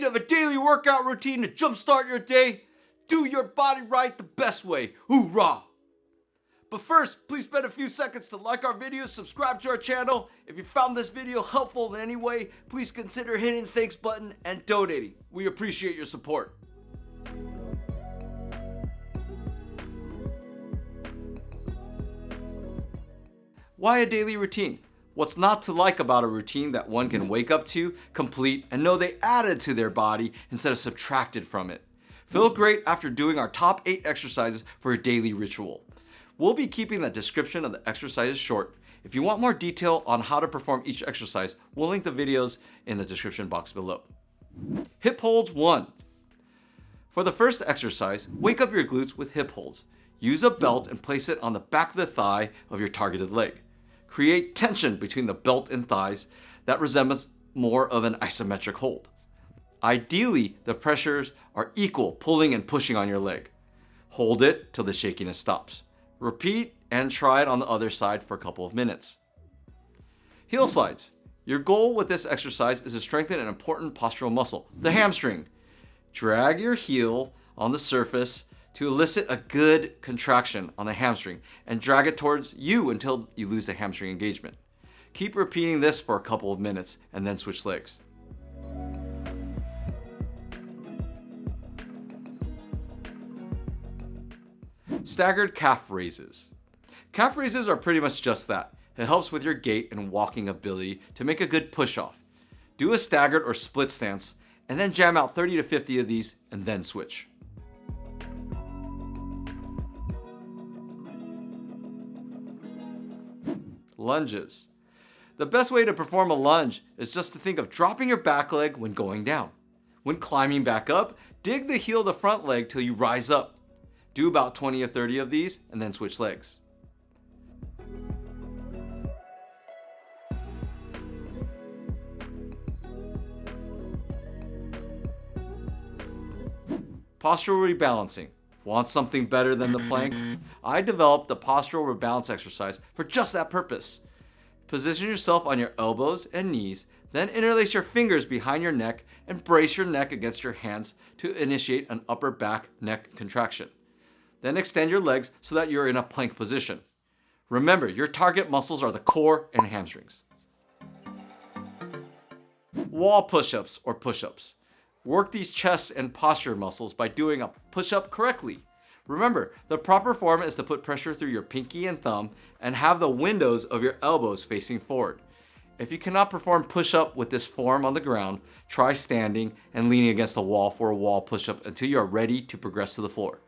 have a daily workout routine to jumpstart your day? Do your body right the best way. Hoorah! But first, please spend a few seconds to like our videos, subscribe to our channel. If you found this video helpful in any way, please consider hitting the thanks button and donating. We appreciate your support. Why a daily routine? What's not to like about a routine that one can wake up to, complete, and know they added to their body instead of subtracted from it? Feel great after doing our top 8 exercises for a daily ritual. We'll be keeping the description of the exercises short. If you want more detail on how to perform each exercise, we'll link the videos in the description box below. Hip holds 1. For the first exercise, wake up your glutes with hip holds. Use a belt and place it on the back of the thigh of your targeted leg. Create tension between the belt and thighs that resembles more of an isometric hold. Ideally, the pressures are equal, pulling and pushing on your leg. Hold it till the shakiness stops. Repeat and try it on the other side for a couple of minutes. Heel slides. Your goal with this exercise is to strengthen an important postural muscle, the hamstring. Drag your heel on the surface to elicit a good contraction on the hamstring and drag it towards you until you lose the hamstring engagement. Keep repeating this for a couple of minutes and then switch legs. Staggered calf raises. Calf raises are pretty much just that. It helps with your gait and walking ability to make a good push-off. Do a staggered or split stance and then jam out 30 to 50 of these and then switch. Lunges. The best way to perform a lunge is just to think of dropping your back leg when going down. When climbing back up, dig the heel of the front leg till you rise up. Do about 20 or 30 of these and then switch legs. Postural rebalancing. Want something better than the plank? I developed the postural rebalance exercise for just that purpose. Position yourself on your elbows and knees, then interlace your fingers behind your neck and brace your neck against your hands to initiate an upper back neck contraction. Then extend your legs so that you're in a plank position. Remember, your target muscles are the core and hamstrings. Wall push-ups or push-ups. Work these chest and posture muscles by doing a push-up correctly. Remember, the proper form is to put pressure through your pinky and thumb and have the windows of your elbows facing forward. If you cannot perform push-up with this form on the ground, try standing and leaning against a wall for a wall push-up until you are ready to progress to the floor.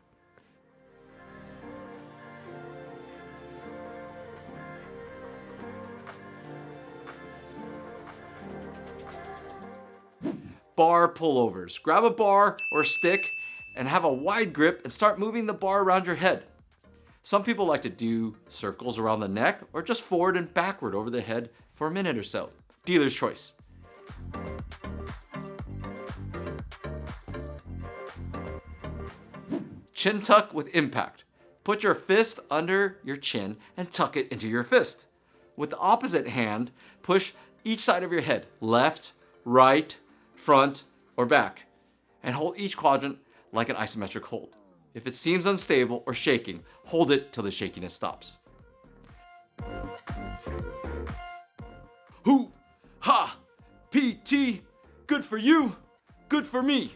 Bar pullovers. Grab a bar or stick and have a wide grip and start moving the bar around your head. Some people like to do circles around the neck or just forward and backward over the head for a minute or so. Dealer's choice. Chin tuck with impact. Put your fist under your chin and tuck it into your fist. With the opposite hand, push each side of your head, left, right, front, or back, and hold each quadrant like an isometric hold. If it seems unstable or shaking, hold it till the shakiness stops. Hoo, ha, PT, good for you, good for me.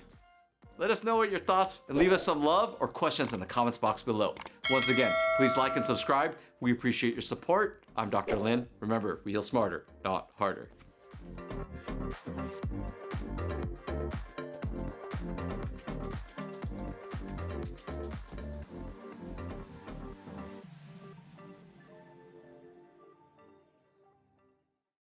Let us know what your thoughts and leave us some love or questions in the comments box below. Once again, please like and subscribe. We appreciate your support. I'm Dr. Lin. Remember, we heal smarter, not harder.